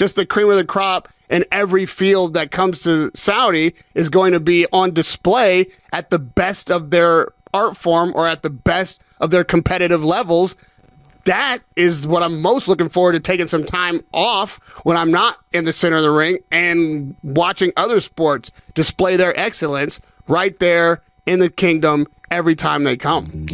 just the cream of the crop in every field that comes to Saudi is going to be on display at the best of their art form or at the best of their competitive levels. That is what I'm most looking forward to, taking some time off when I'm not in the center of the ring and watching other sports display their excellence right there in the kingdom every time they come.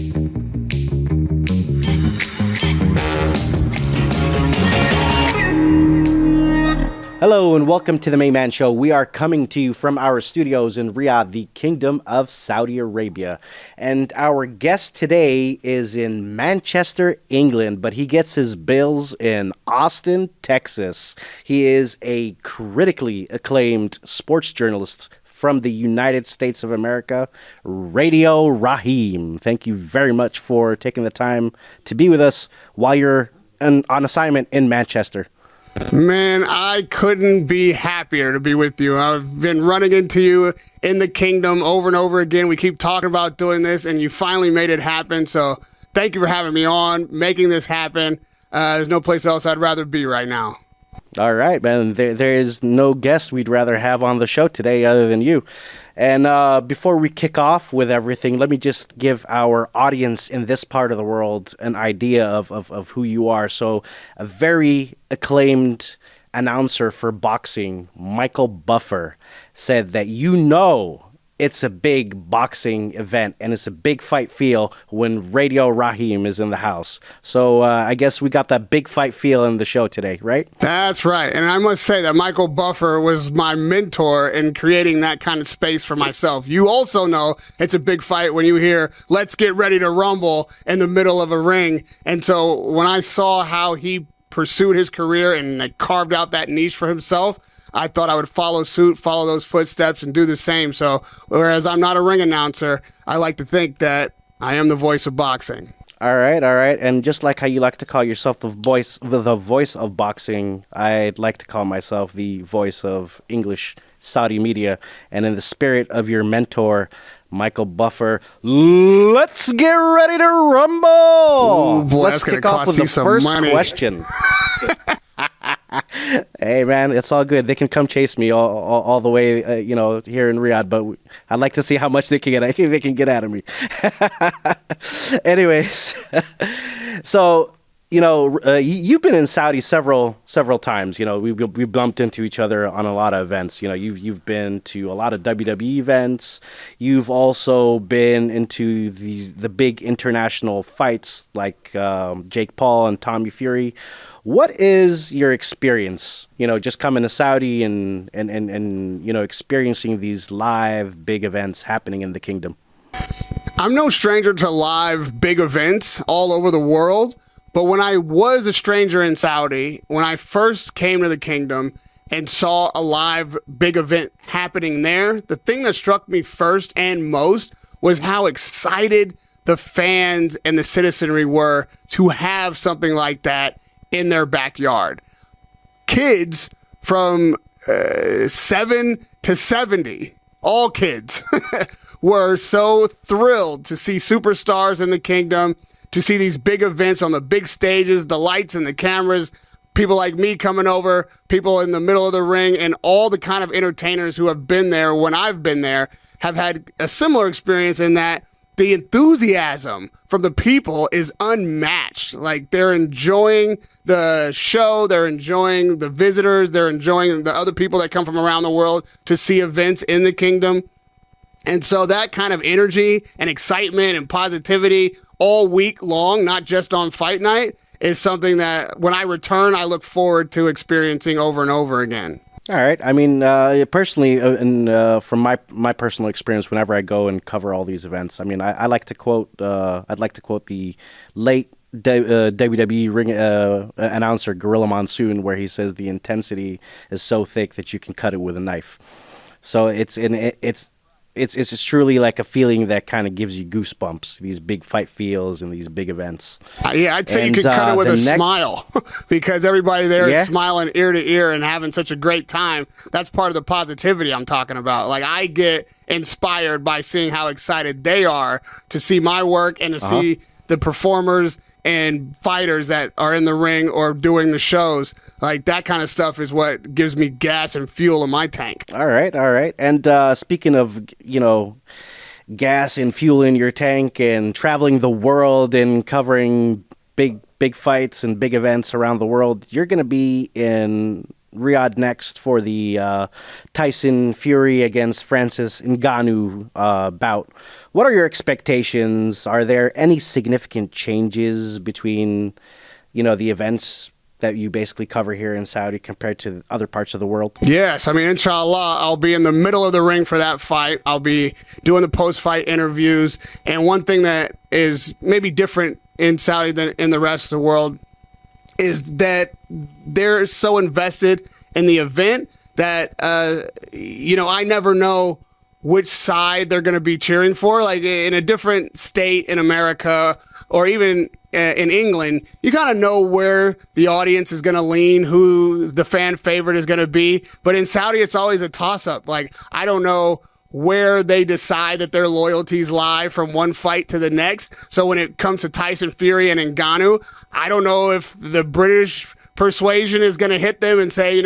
Hello and welcome to the Mayman Show. We are coming to you from our studios in Riyadh, the Kingdom of Saudi Arabia. And our guest today is in Manchester, England, but he gets his bills in Austin, Texas. He is a critically acclaimed sports journalist from the United States of America, Radio Rahim. Thank you very much for taking the time to be with us while you're on assignment in Manchester. Man, I couldn't be happier to be with you. I've been running into you in the kingdom over and over again. We keep talking about doing this, and you finally made it happen. So thank you for having me on, making this happen. There's no place else I'd rather be right now. All right, man. There is no guest we'd rather have on the show today other than you. And before we kick off with everything, let me just give our audience in this part of the world an idea of who you are. So a very acclaimed announcer for boxing, Michael Buffer, said that it's a big boxing event and it's a big fight feel when Radio Rahim is in the house. So I guess we got that big fight feel in the show today, right? That's right. And I must say that Michael Buffer was my mentor in creating that kind of space for myself. You also know it's a big fight when you hear, "Let's get ready to rumble" in the middle of a ring. And so when I saw how he pursued his career and carved out that niche for himself, I thought I would follow suit, follow those footsteps, and do the same. So, whereas I'm not a ring announcer, I like to think that I am the voice of boxing. All right. And just like how you like to call yourself the voice of boxing, I'd like to call myself the voice of English Saudi media. And in the spirit of your mentor, Michael Buffer, let's get ready to rumble. Ooh, boy, let's kick off with the first question. Hey, man, it's all good. They can come chase me all the way, here in Riyadh, but I'd like to see how much they can get out of me. Anyways, so, you've been in Saudi several times. We've bumped into each other on a lot of events. You've been to a lot of WWE events. You've also been into the big international fights like Jake Paul and Tommy Fury. What is your experience, just coming to Saudi and experiencing these live big events happening in the kingdom? I'm no stranger to live big events all over the world, but when I was a stranger in Saudi, when I first came to the kingdom and saw a live big event happening there, the thing that struck me first and most was how excited the fans and the citizenry were to have something like that in their backyard. Kids from 7 to 70, all kids, were so thrilled to see superstars in the kingdom, to see these big events on the big stages, the lights and the cameras, people like me coming over, people in the middle of the ring, and all the kind of entertainers who have been there when I've been there have had a similar experience in that the enthusiasm from the people is unmatched. Like, they're enjoying the show, they're enjoying the visitors, they're enjoying the other people that come from around the world to see events in the kingdom. And so that kind of energy and excitement and positivity all week long, not just on fight night, is something that when I return, I look forward to experiencing over and over again. All right. I mean, personally, and from my personal experience, whenever I go and cover all these events, I mean, I like to quote. I'd like to quote the late WWE ring announcer Gorilla Monsoon, where he says the intensity is so thick that you can cut it with a knife. So it's truly like a feeling that kind of gives you goosebumps, these big fight feels and these big events. Yeah, I'd say you could cut it with a smile because everybody there is smiling ear to ear and having such a great time. That's part of the positivity I'm talking about. Like, I get inspired by seeing how excited they are to see my work and to see the performers and fighters that are in the ring or doing the shows. Like, that kind of stuff is what gives me gas and fuel in my tank. All right. And speaking of, gas and fuel in your tank and traveling the world and covering big fights and big events around the world, you're going to be in Riyadh next for the Tyson Fury against Francis Ngannou bout. What are your expectations? Are there any significant changes between, the events that you basically cover here in Saudi compared to other parts of the world? Yes, I mean, inshallah, I'll be in the middle of the ring for that fight. I'll be doing the post-fight interviews. And one thing that is maybe different in Saudi than in the rest of the world is that they're so invested in the event that, I never know which side they're going to be cheering for. Like, in a different state in America or even in England, you kind of know where the audience is going to lean, who the fan favorite is going to be. But in Saudi, it's always a toss-up. Like, I don't know where they decide that their loyalties lie from one fight to the next. So when it comes to Tyson Fury and Ngannou, I don't know if the British persuasion is going to hit them and say,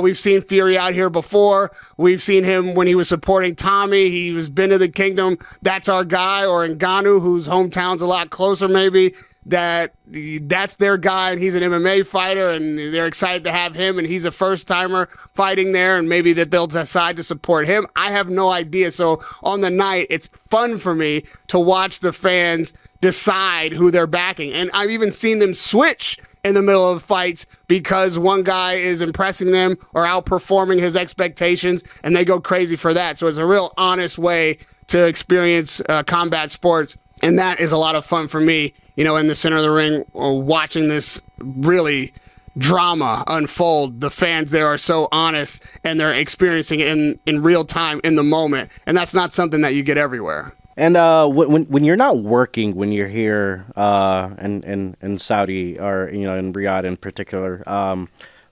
we've seen Fury out here before. We've seen him when he was supporting Tommy. He was been to the kingdom. That's our guy. Or Ngannou, whose hometown's a lot closer maybe, that's their guy, and he's an MMA fighter, and they're excited to have him, and he's a first-timer fighting there, and maybe that they'll decide to support him. I have no idea. So on the night, it's fun for me to watch the fans decide who they're backing. And I've even seen them switch in the middle of fights because one guy is impressing them or outperforming his expectations, and they go crazy for that. So it's a real honest way to experience combat sports. And that is a lot of fun for me, in the center of the ring, watching this really drama unfold. The fans there are so honest, and they're experiencing it in real time, in the moment. And that's not something that you get everywhere. And when you're not working, when you're here in Saudi or, in Riyadh in particular,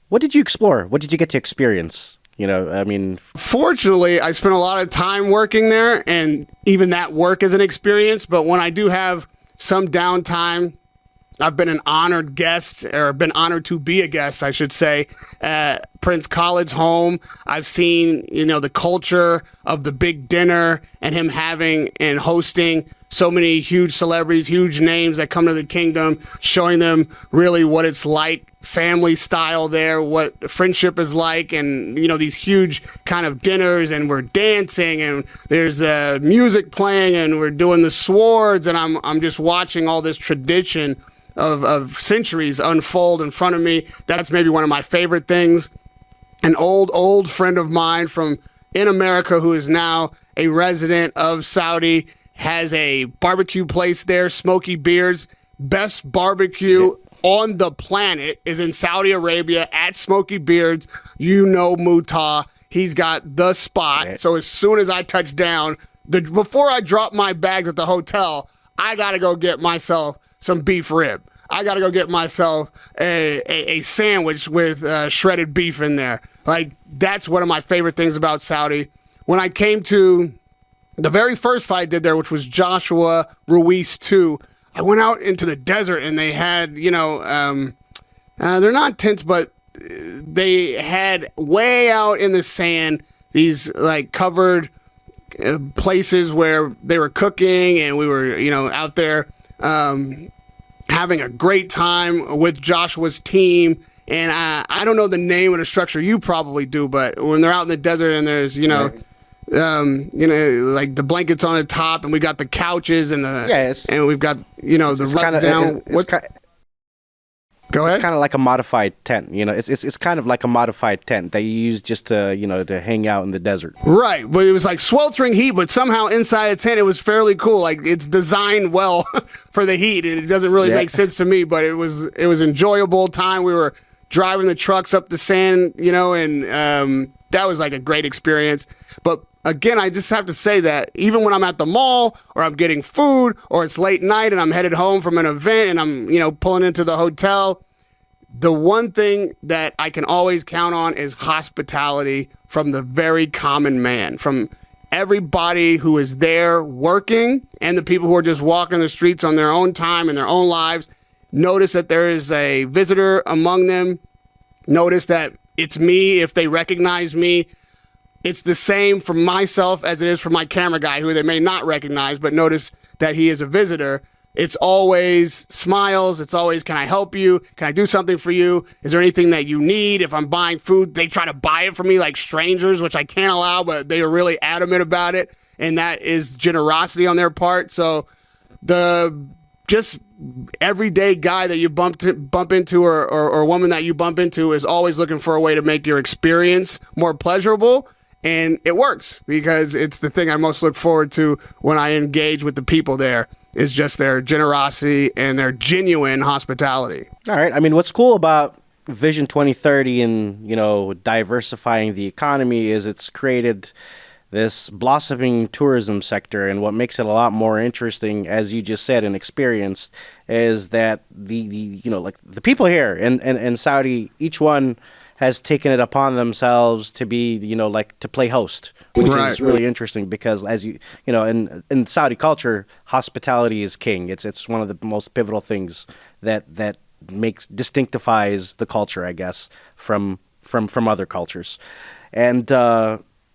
what did you explore? What did you get to experience? Fortunately, I spent a lot of time working there, and even that work is an experience. But when I do have some downtime, I've been an honored guest, or been honored to be a guest, I should say, at Prince Khalid's home. I've seen, the culture of the big dinner and him having and hosting so many huge celebrities, huge names that come to the kingdom, showing them really what it's like, family style there, what friendship is like, and, these huge kind of dinners, and we're dancing, and there's music playing, and we're doing the swords, and I'm just watching all this tradition of centuries unfold in front of me. That's maybe one of my favorite things. An old friend of mine from in America who is now a resident of Saudi has a barbecue place there, Smoky Beards. Best barbecue on the planet is in Saudi Arabia at Smoky Beards. Mutah, he's got the spot. So as soon as I touch down, before I drop my bags at the hotel, I got to go get myself some beef rib. I got to go get myself a sandwich with shredded beef in there. Like, that's one of my favorite things about Saudi. When I came to the very first fight I did there, which was Joshua Ruiz 2, I went out into the desert, and they had, they're not tents, but they had way out in the sand these, like, covered places where they were cooking, and we were, out there having a great time with Joshua's team. And I don't know the name of the structure. You probably do, but when they're out in the desert and there's, like the blankets on the top, and we got the couches and and we've got, the rub down. Go ahead. It's kind of like a modified tent, It's kind of like a modified tent that you use just to, to hang out in the desert. Right, but it was like sweltering heat, but somehow inside a tent it was fairly cool. Like, it's designed well for the heat, and it doesn't really make sense to me, but it was enjoyable time. We were driving the trucks up the sand, and that was like a great experience. But again, I just have to say that even when I'm at the mall, or I'm getting food, or it's late night and I'm headed home from an event and I'm, pulling into the hotel, the one thing that I can always count on is hospitality from the very common man, from everybody who is there working and the people who are just walking the streets on their own time in their own lives notice that there is a visitor among them. Notice that it's me if they recognize me. It's the same for myself as it is for my camera guy, who they may not recognize, but notice that he is a visitor. It's always smiles. It's always, can I help you? Can I do something for you? Is there anything that you need? If I'm buying food, they try to buy it for me like strangers, which I can't allow, but they are really adamant about it. And that is generosity on their part. So the just everyday guy that you bump into or woman that you bump into is always looking for a way to make your experience more pleasurable. And it works because it's the thing I most look forward to when I engage with the people there is just their generosity and their genuine hospitality. All right. I mean, what's cool about Vision 2030 and, diversifying the economy is it's created this blossoming tourism sector. And what makes it a lot more interesting, as you just said and experienced, is that the people here in Saudi, each one has taken it upon themselves to be, to play host, which is really interesting because as in Saudi culture, hospitality is king. It's one of the most pivotal things that distinctifies the culture, I guess, from other cultures. And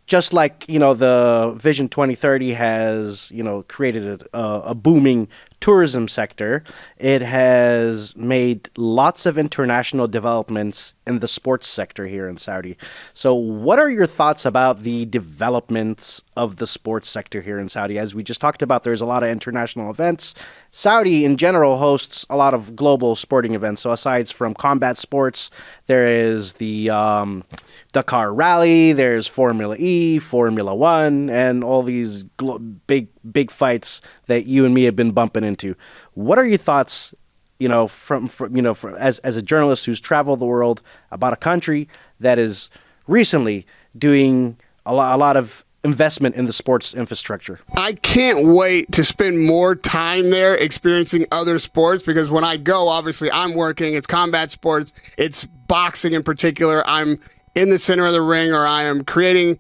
just like, the Vision 2030 has, created a booming tourism sector, it has made lots of international developments in the sports sector here in Saudi. So what are your thoughts about the developments of the sports sector here in Saudi? As we just talked about, there's a lot of international events. Saudi in general hosts a lot of global sporting events. So aside from combat sports, there is the Dakar Rally, there's Formula E, Formula One, and all these big fights that you and me have been bumping into. What are your thoughts, as a journalist who's traveled the world, about a country that is recently doing a lot of investment in the sports infrastructure? I can't wait to spend more time there experiencing other sports because when I go, obviously I'm working, it's combat sports, it's boxing in particular. I'm in the center of the ring, or I am creating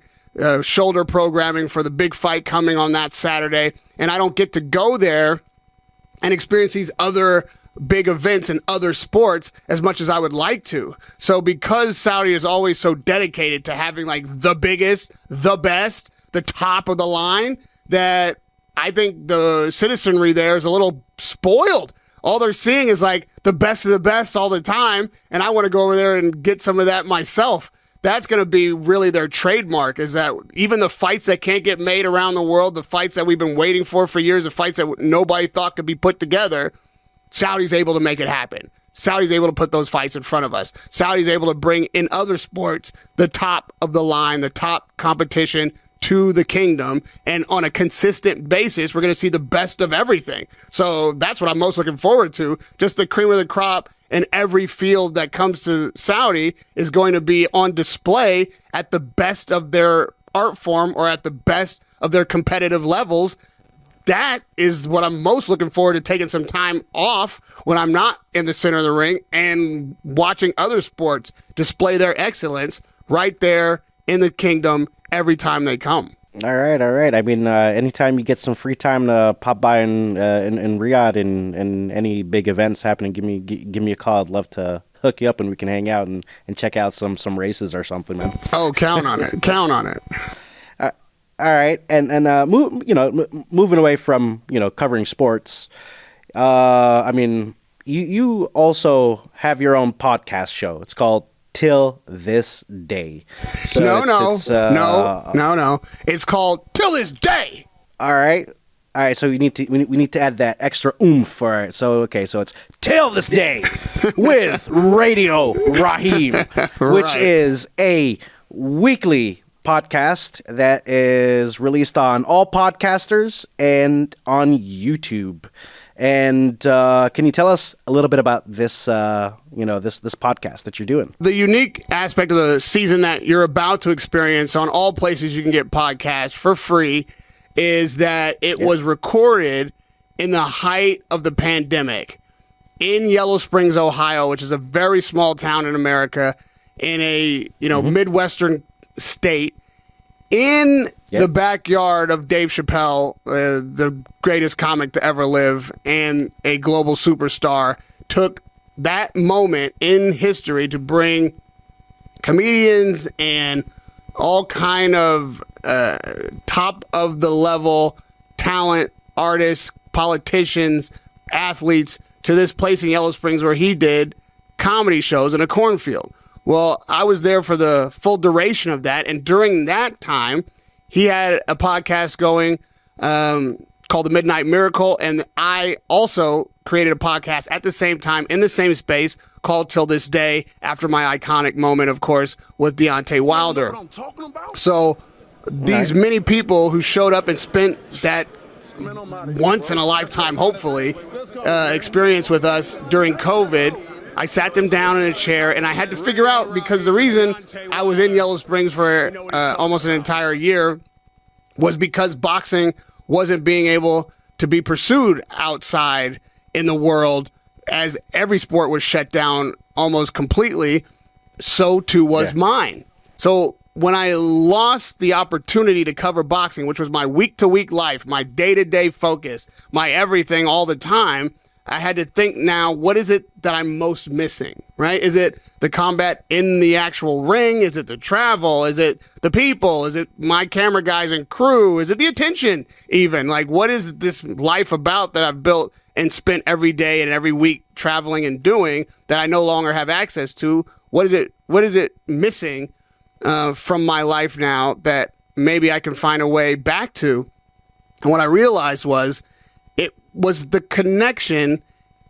shoulder programming for the big fight coming on that Saturday, and I don't get to go there and experience these other big events and other sports as much as I would like to. So because Saudi is always so dedicated to having like the biggest, the best, the top of the line, that I think the citizenry there is a little spoiled. All they're seeing is like the best of the best all the time, and I want to go over there and get some of that myself. That's going to be really their trademark, is that even the fights that can't get made around the world, the fights that we've been waiting for years, the fights that nobody thought could be put together, Saudi's able to make it happen. Saudi's able to put those fights in front of us. Saudi's able to bring in other sports the top of the line, the top competition to the kingdom. And on a consistent basis, we're going to see the best of everything. So that's what I'm most looking forward to. Just the cream of the crop in every field that comes to Saudi is going to be on display at the best of their art form or at the best of their competitive levels. That is what I'm most looking forward to, taking some time off when I'm not in the center of the ring and watching other sports display their excellence right there in the kingdom every time they come. All right. I mean, anytime you get some free time to pop by in Riyadh and any big events happening, give me a call. I'd love to hook you up and we can hang out and check out some races or something, man. Oh, count on it. Count on it. All right, and moving away from covering sports, I mean, you also have your own podcast show. It's called Til This Day. So no. It's called Til This Day. All right. So we need to add that extra oomph for it. So it's Til This Day with Radio Rahim, which is a weekly podcast that is released on all podcasters and on YouTube. And can you tell us a little bit about this, this podcast that you're doing? The unique aspect of the season that you're about to experience on all places you can get podcasts for free is that it was recorded in the height of the pandemic in Yellow Springs, Ohio, which is a very small town in America, in a Midwestern state. in the backyard of Dave Chappelle, the greatest comic to ever live and a global superstar, took that moment in history to bring comedians and all kind of top of the level talent, artists, politicians, athletes to this place in Yellow Springs where he did comedy shows in a cornfield. Well, I was there for the full duration of that, and during that time, he had a podcast going called The Midnight Miracle, and I also created a podcast at the same time in the same space called Til This Day, after my iconic moment, of course, with Deontay Wilder. You know what I'm talking about? So these many people who showed up and spent that once in a lifetime, hopefully, experience with us during COVID, I sat them down in a chair, and I had to figure out, because the reason I was in Yellow Springs for almost an entire year was because boxing wasn't being able to be pursued outside in the world, as every sport was shut down almost completely. So too was mine. So when I lost the opportunity to cover boxing, which was my week-to-week life, my day-to-day focus, my everything all the time, I had to think now, what is it that I'm most missing, right? Is it the combat in the actual ring? Is it the travel? Is it the people? Is it my camera guys and crew? Is it the attention even? Like, what is this life about that I've built and spent every day and every week traveling and doing that I no longer have access to? What is it missing from my life now that maybe I can find a way back to? And what I realized was it was the connection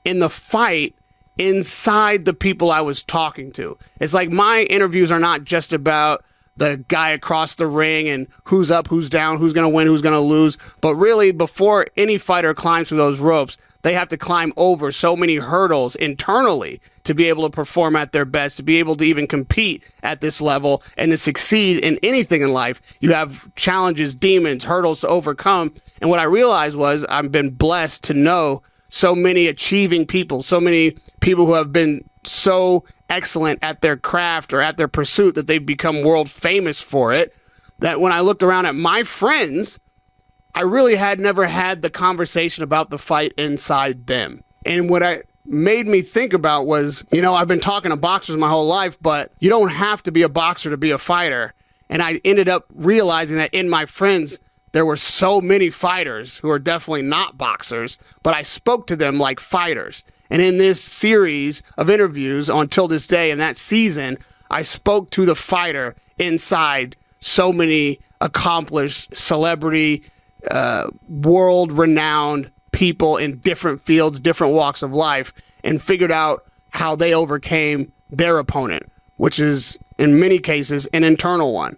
in the fight inside the people I was talking to. It's like my interviews are not just about the guy across the ring and who's up, who's down, who's going to win, who's going to lose. But really, before any fighter climbs through those ropes, they have to climb over so many hurdles internally to be able to perform at their best, to be able to even compete at this level and to succeed in anything in life. You have challenges, demons, hurdles to overcome. And what I realized was I've been blessed to know so many achieving people, so many people who have been so excellent at their craft or at their pursuit that they've become world famous for it, that when I looked around at my friends, I really had never had the conversation about the fight inside them. And what I made me think about was, you know, I've been talking to boxers my whole life, but you don't have to be a boxer to be a fighter. And I ended up realizing that in my friends, there were so many fighters who are definitely not boxers, but I spoke to them like fighters. And in this series of interviews on Til This Day, in that season, I spoke to the fighter inside so many accomplished celebrity, world-renowned people in different fields, different walks of life, and figured out how they overcame their opponent, which is, in many cases, an internal one.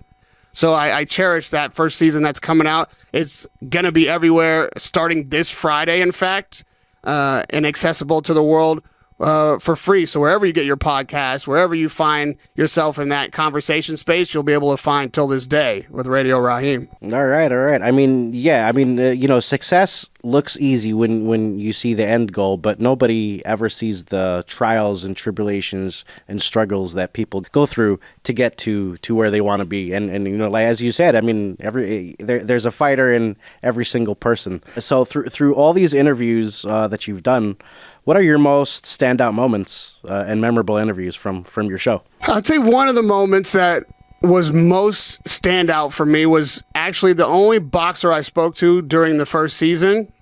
So I cherish that first season that's coming out. It's going to be everywhere starting this Friday, in fact, and accessible to the world for free. So wherever you get your podcast, wherever you find yourself in that conversation space, you'll be able to find Til This Day with Radio Rahim. All right. I mean, success looks easy when you see the end goal, but nobody ever sees the trials and tribulations and struggles that people go through to get to where they want to be. And you know, like as you said, I mean, there's a fighter in every single person. So through all these interviews that you've done, what are your most standout moments and memorable interviews from your show? I'd say one of the moments that was most standout for me was actually the only boxer I spoke to during the first season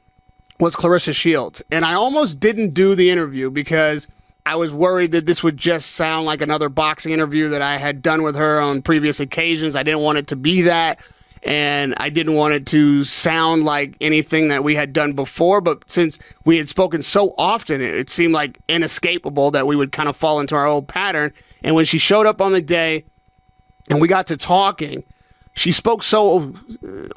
was Clarissa Shields. And I almost didn't do the interview because I was worried that this would just sound like another boxing interview that I had done with her on previous occasions. I didn't want it to be that. And I didn't want it to sound like anything that we had done before. But since we had spoken so often, it seemed like inescapable that we would kind of fall into our old pattern. And when she showed up on the day and we got to talking, she spoke so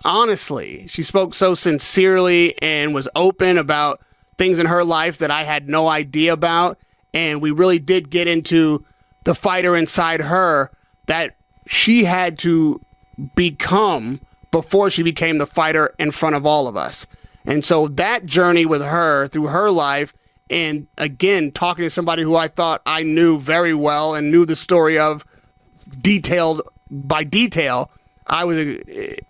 honestly. She spoke so sincerely and was open about things in her life that I had no idea about. And we really did get into the fighter inside her that she had to become before she became the fighter in front of all of us. And so that journey with her through her life, and again, talking to somebody who I thought I knew very well and knew the story of detailed by detail, I was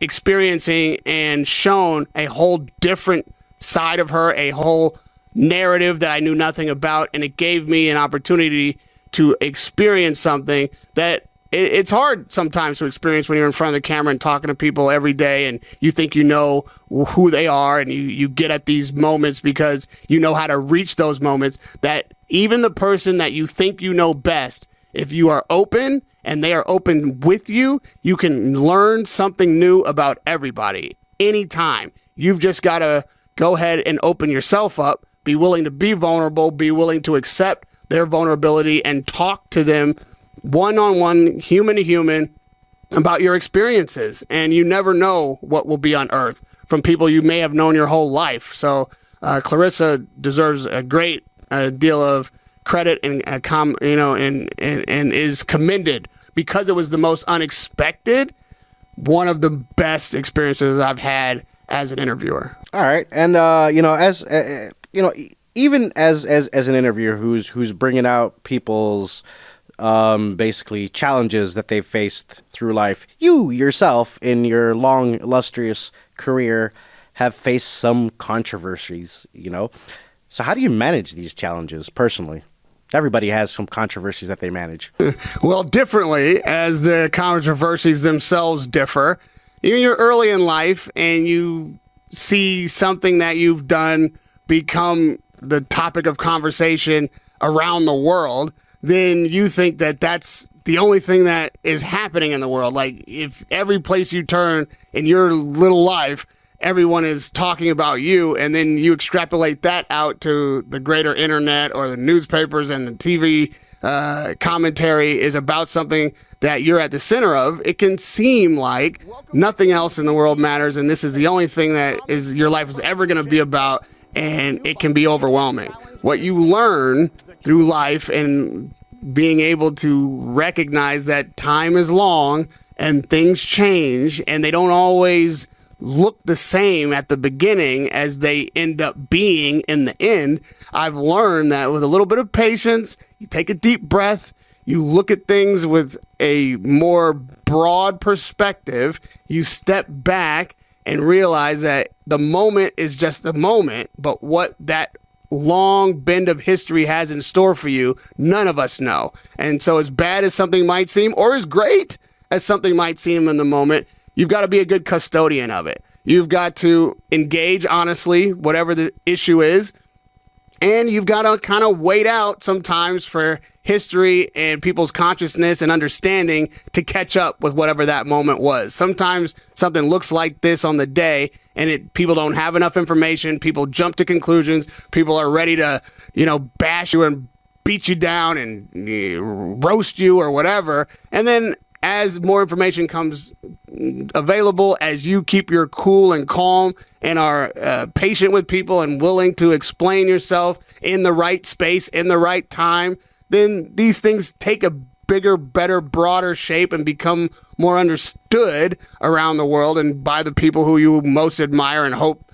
experiencing and shown a whole different side of her, a whole narrative that I knew nothing about, and it gave me an opportunity to experience something that it's hard sometimes to experience when you're in front of the camera and talking to people every day, and you think you know who they are, and you get at these moments because you know how to reach those moments, that even the person that you think you know best, if you are open and they are open with you, you can learn something new about everybody anytime. You've just got to go ahead and open yourself up, be willing to be vulnerable, be willing to accept their vulnerability, and talk to them one-on-one, human to human, about your experiences. And you never know what will be unearthed from people you may have known your whole life. So Clarissa deserves a great deal of credit and is commended because it was the most unexpected, one of the best experiences I've had as an interviewer. All right, and as even as an interviewer who's bringing out people's basically challenges that they've faced through life, you yourself in your long illustrious career have faced some controversies. So how do you manage these challenges personally? Everybody has some controversies that they manage. Well, differently, as the controversies themselves differ. You're early in life and you see something that you've done become the topic of conversation around the world, then you think that that's the only thing that is happening in the world. Like, if every place you turn in your little life, everyone is talking about you, and then you extrapolate that out to the greater internet or the newspapers, and the TV commentary is about something that you're at the center of, it can seem like nothing else in the world matters, and this is the only thing that is your life is ever going to be about, and it can be overwhelming. What you learn through life and being able to recognize that time is long and things change, and they don't always look the same at the beginning as they end up being in the end. I've learned that with a little bit of patience, you take a deep breath, you look at things with a more broad perspective, you step back and realize that the moment is just the moment, but what that long bend of history has in store for you, none of us know. And so as bad as something might seem, or as great as something might seem in the moment, you've got to be a good custodian of it. You've got to engage honestly, whatever the issue is. And you've got to kind of wait out sometimes for history and people's consciousness and understanding to catch up with whatever that moment was. Sometimes something looks like this on the day, and people don't have enough information. People jump to conclusions. People are ready to, bash you and beat you down and roast you or whatever. And then as more information comes available, as you keep your cool and calm and are patient with people and willing to explain yourself in the right space, in the right time, then these things take a bigger, better, broader shape and become more understood around the world and by the people who you most admire and hope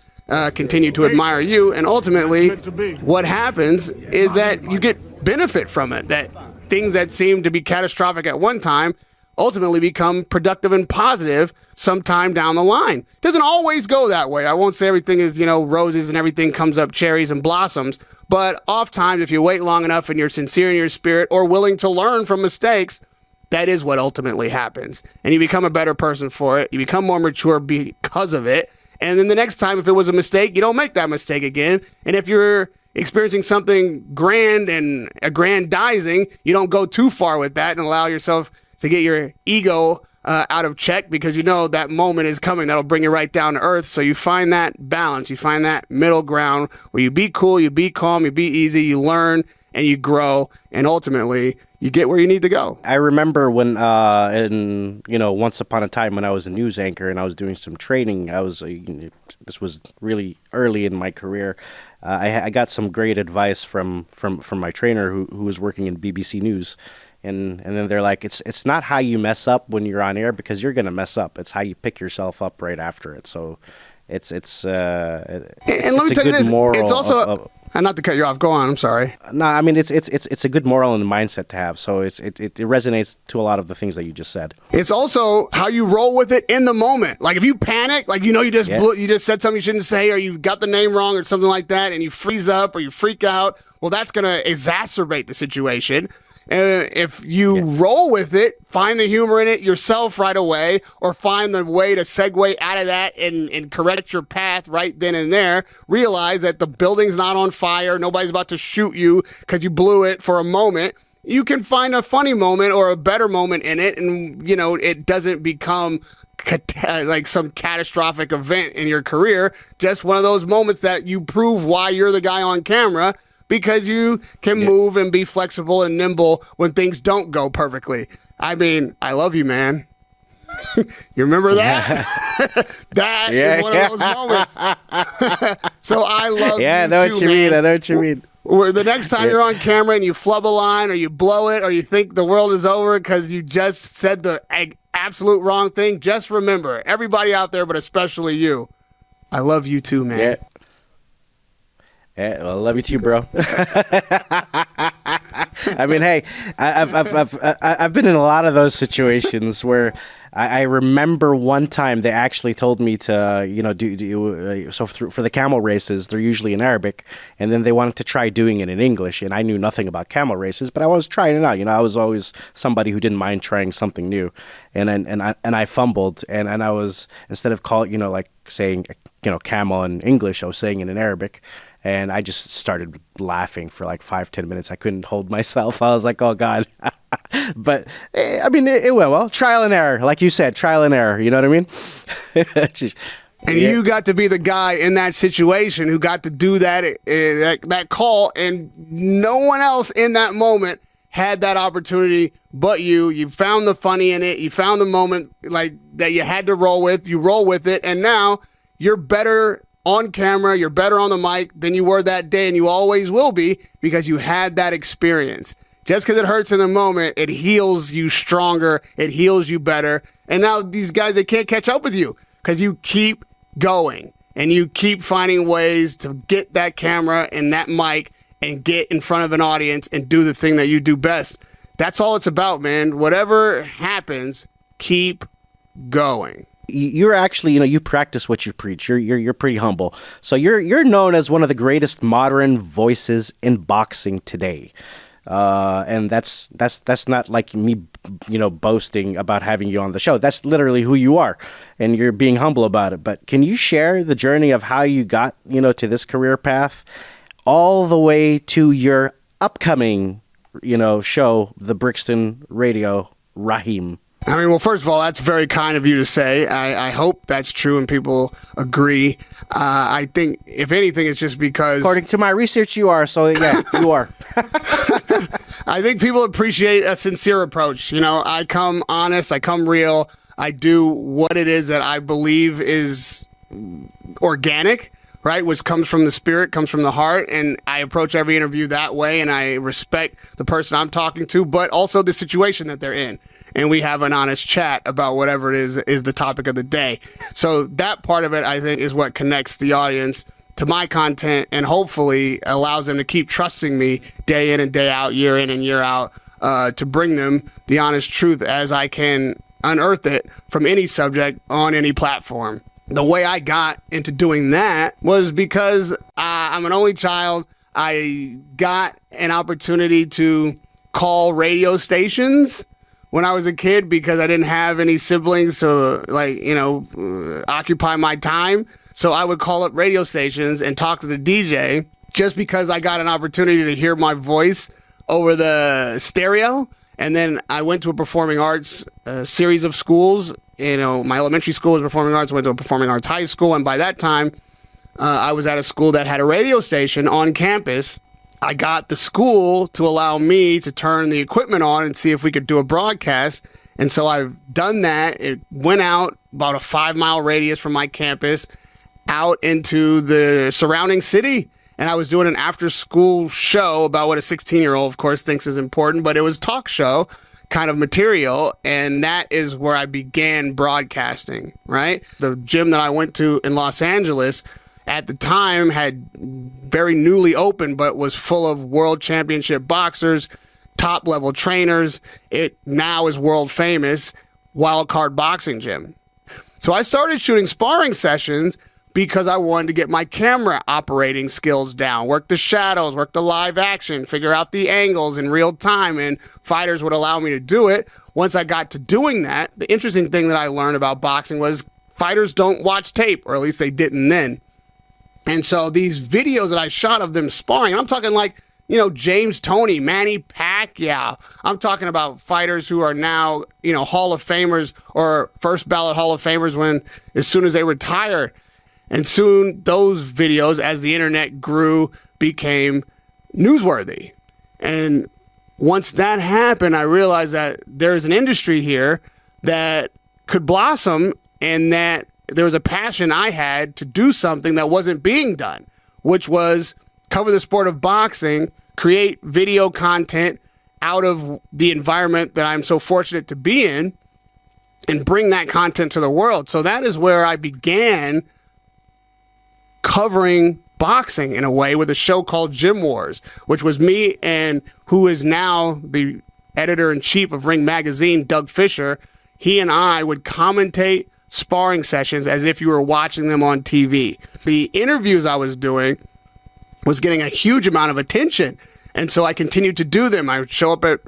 continue to admire you. And ultimately, what happens is that you get benefit from it, that things that seem to be catastrophic at one time ultimately become productive and positive sometime down the line. It doesn't always go that way. I won't say everything is, roses and everything comes up cherries and blossoms, but oftentimes if you wait long enough and you're sincere in your spirit or willing to learn from mistakes, that is what ultimately happens. And you become a better person for it. You become more mature because of it. And then the next time, if it was a mistake, you don't make that mistake again. And if you're experiencing something grand and aggrandizing, you don't go too far with that and allow yourself to get your ego out of check, because you know that moment is coming that'll bring you right down to earth. So you find that balance, you find that middle ground where you be cool, you be calm, you be easy, you learn and you grow, and ultimately you get where you need to go. I remember when once upon a time when I was a news anchor and I was doing some training, this was really early in my career. I got some great advice from my trainer who was working in BBC News. And then they're like, it's not how you mess up when you're on air, because you're going to mess up. It's how you pick yourself up right after it. So it's let me tell you this. It's also And not to cut you off, go on. I'm sorry. No, I mean it's a good moral and mindset to have. So it resonates to a lot of the things that you just said. It's also how you roll with it in the moment. Like if you panic, like you just you just said something you shouldn't say, or you got the name wrong, or something like that, and you freeze up or you freak out. Well, that's gonna exacerbate the situation. If you roll with it, find the humor in it yourself right away, or find the way to segue out of that and correct your path right then and there. Realize that the building's not on fire. Nobody's about to shoot you because you blew it for a moment. You can find a funny moment or a better moment in it, and it doesn't become like some catastrophic event in your career. Just one of those moments that you prove why you're the guy on camera, because you can move and be flexible and nimble when things don't go perfectly. I mean, I love you, man. You remember that? That is one of those moments. So I love you I know too, what you man. mean. I know what you mean. The next time you're on camera and you flub a line or you blow it or you think the world is over because you just said the absolute wrong thing, just remember, everybody out there, but especially you, I love you too, man. Yeah. Yeah, well, I love you too, bro. I mean, hey, I've been in a lot of those situations where I remember one time they actually told me to, for the camel races, they're usually in Arabic, and then they wanted to try doing it in English, and I knew nothing about camel races, but I was trying it out. I was always somebody who didn't mind trying something new, and I fumbled, and I was, instead of saying camel in English, I was saying it in Arabic. And I just started laughing for like 5-10 minutes. I couldn't hold myself. I was like, oh, God. But, I mean, it went well. Trial and error. Like you said, trial and error. You know what I mean? And you got to be the guy in that situation who got to do that call, and no one else in that moment had that opportunity but you. You found the funny in it. You found the moment like that you had to roll with. You roll with it, and now you're better on camera, you're better on the mic than you were that day, and you always will be, because you had that experience. Just because it hurts in the moment, it heals you stronger, it heals you better. And now these guys, they can't catch up with you because you keep going and you keep finding ways to get that camera and that mic and get in front of an audience and do the thing that you do best. That's all it's about, man. Whatever happens, keep going. You're actually, you practice what you preach. You're pretty humble. So you're known as one of the greatest modern voices in boxing today. And that's not like me, boasting about having you on the show. That's literally who you are, and you're being humble about it. But can you share the journey of how you got, to this career path, all the way to your upcoming, show, the Brixton Radio Rahim? I mean, well, first of all, that's very kind of you to say. I hope that's true and people agree. I think, if anything, it's just because... According to my research, you are. So, yeah, you are. I think people appreciate a sincere approach. I come honest. I come real. I do what it is that I believe is organic, right? Which comes from the spirit, comes from the heart. And I approach every interview that way. And I respect the person I'm talking to, but also the situation that they're in. And we have an honest chat about whatever it is the topic of the day. So that part of it, I think, is what connects the audience to my content and hopefully allows them to keep trusting me day in and day out, year in and year out, to bring them the honest truth as I can unearth it from any subject on any platform. The way I got into doing that was because I'm an only child. I got an opportunity to call radio stations when I was a kid because I didn't have any siblings to occupy my time. So I would call up radio stations and talk to the DJ just because I got an opportunity to hear my voice over the stereo. And then I went to a performing arts series of schools. My elementary school was performing arts. I went to a performing arts high school. And by that time, I was at a school that had a radio station on campus. I got the school to allow me to turn the equipment on and see if we could do a broadcast. And so I've done that. It went out about a 5-mile radius from my campus out into the surrounding city. And I was doing an after-school show about what a 16-year-old, of course, thinks is important. But it was talk show kind of material. And that is where I began broadcasting, right? The gym that I went to in Los Angeles, at the time had very newly opened, but was full of world championship boxers, top level trainers. It now is world famous Wild Card Boxing Gym. So I started shooting sparring sessions because I wanted to get my camera operating skills down, work the shadows, work the live action, figure out the angles in real time, and fighters would allow me to do it. Once I got to doing that, the interesting thing that I learned about boxing was fighters don't watch tape, or at least they didn't then. And so these videos that I shot of them sparring, I'm talking like, James Toney, Manny Pacquiao. I'm talking about fighters who are now, Hall of Famers or first ballot Hall of Famers as soon as they retired. And soon those videos, as the internet grew, became newsworthy. And once that happened, I realized that there's an industry here that could blossom, and that there was a passion I had to do something that wasn't being done, which was cover the sport of boxing, create video content out of the environment that I'm so fortunate to be in, and bring that content to the world. So that is where I began covering boxing in a way with a show called Gym Wars, which was me and who is now the editor-in-chief of Ring Magazine, Doug Fisher. He and I would commentate sparring sessions as if you were watching them on TV. The interviews I was doing was getting a huge amount of attention, and so I continued to do them. I would show up at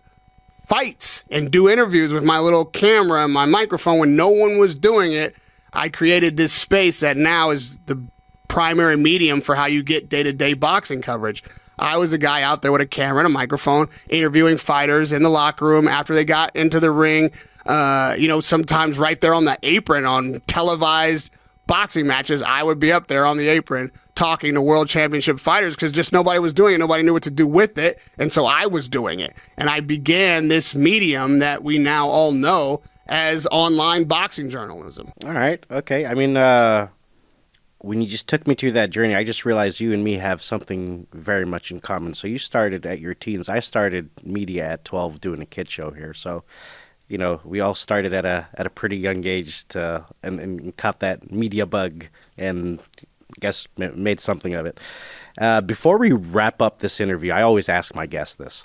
fights and do interviews with my little camera and my microphone when no one was doing it. I created this space that now is the primary medium for how you get day-to-day boxing coverage. I was a guy out there with a camera and a microphone interviewing fighters in the locker room after they got into the ring, sometimes right there on the apron on televised boxing matches. I would be up there on the apron talking to world championship fighters because just nobody was doing it. Nobody knew what to do with it. And so I was doing it. And I began this medium that we now all know as online boxing journalism. All right. Okay. I mean, when you just took me through that journey, I just realized you and me have something very much in common. So you started at your teens. I started media at 12 doing a kid show here. So, we all started at a pretty young age and caught that media bug and I guess made something of it. Before we wrap up this interview, I always ask my guests this.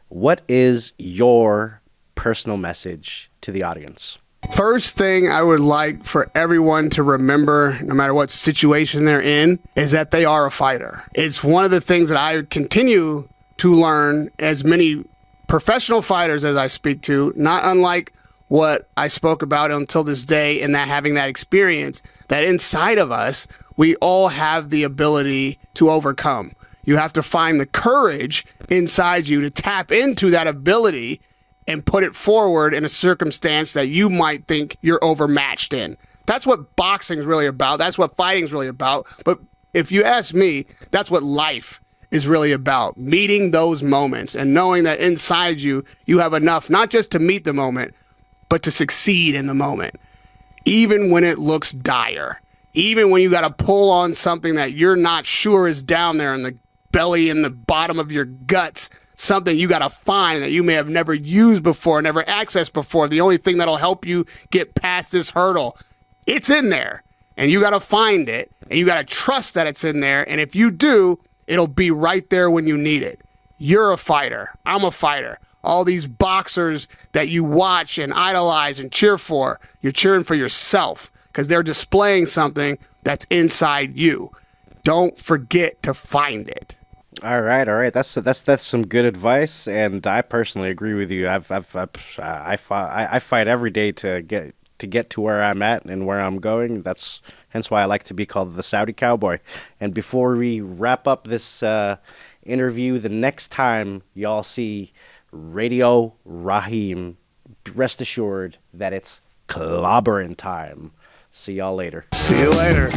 What is your personal message to the audience? First thing I would like for everyone to remember, no matter what situation they're in, is that they are a fighter. It's one of the things that I continue to learn as many professional fighters as I speak to, not unlike what I spoke about until this day, and that having that experience, that inside of us, we all have the ability to overcome. You have to find the courage inside you to tap into that ability and put it forward in a circumstance that you might think you're overmatched in. That's what boxing is really about. That's what fighting is really about. But if you ask me, that's what life is really about. Meeting those moments and knowing that inside you, you have enough, not just to meet the moment, but to succeed in the moment. Even when it looks dire. Even when you got to pull on something that you're not sure is down there in the belly, in the bottom of your guts, something you got to find that you may have never used before, never accessed before. The only thing that'll help you get past this hurdle, it's in there. And you got to find it, and you got to trust that it's in there. And if you do, it'll be right there when you need it. You're a fighter. I'm a fighter. All these boxers that you watch and idolize and cheer for, you're cheering for yourself because they're displaying something that's inside you. Don't forget to find it. All right. That's some good advice, and I personally agree with you. I fight every day to get to where I'm at and where I'm going. That's hence why I like to be called the Saudi Cowboy. And before we wrap up this interview, the next time y'all see Radio Rahim, rest assured that it's clobbering time. See y'all later. See you later.